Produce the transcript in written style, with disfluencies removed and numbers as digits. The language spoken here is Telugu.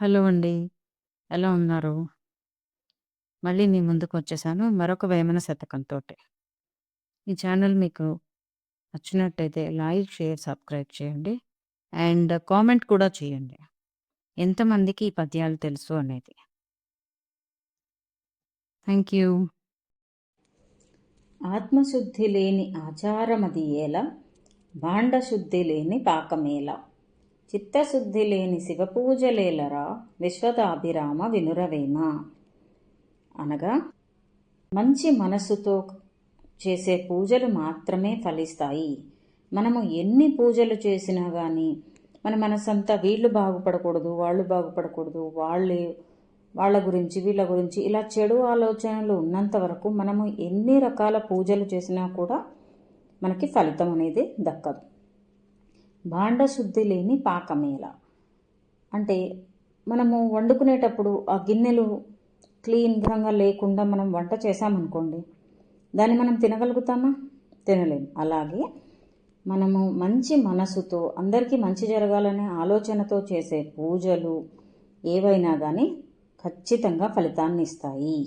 హలో అండి. ఎలా ఉన్నారు? మళ్ళీ మీ ముందుకొచ్చేసాను మరొక వేమన శతకంతోటి. ఈ ఛానల్ మీకు నచ్చినట్టయితే లైక్, షేర్, సబ్స్క్రైబ్ చేయండి. అండ్ కామెంట్ కూడా చేయండి. ఎంతమందికి ఈ పద్యాలు తెలుసు అనేది. Thank you. ఆత్మశుద్ధి లేని ఆచారమది ఏల, భాండశుద్ధి లేని పాకమేల. చిత్తశుద్ధి లేని శివపూజలేలరా, విశ్వదాభిరామ వినురవేమ. అనగా మంచి మనసుతో చేసే పూజలు మాత్రమే ఫలిస్తాయి. మనము ఎన్ని పూజలు చేసినా కానీ మన మనసంతా వీళ్ళు బాగుపడకూడదు, వాళ్ళు బాగుపడకూడదు, వాళ్ళ గురించి వీళ్ళ గురించి ఇలా చెడు ఆలోచనలు ఉన్నంత వరకు మనము ఎన్ని రకాల పూజలు చేసినా కూడా మనకి ఫలితం అనేది దక్కదు. భాండశుద్ధి లేని పాకమేల అంటే మనము వండుకునేటప్పుడు ఆ గిన్నెలు క్లీన్గా లేకుండా మనం వంట చేసామనుకోండి, దాన్ని మనం తినగలుగుతామా? తినలేము. అలాగే మనము మంచి మనసుతో అందరికీ మంచి జరగాలనే ఆలోచనతో చేసే పూజలు ఏవైనా కానీ ఖచ్చితంగా ఫలితాన్ని ఇస్తాయి.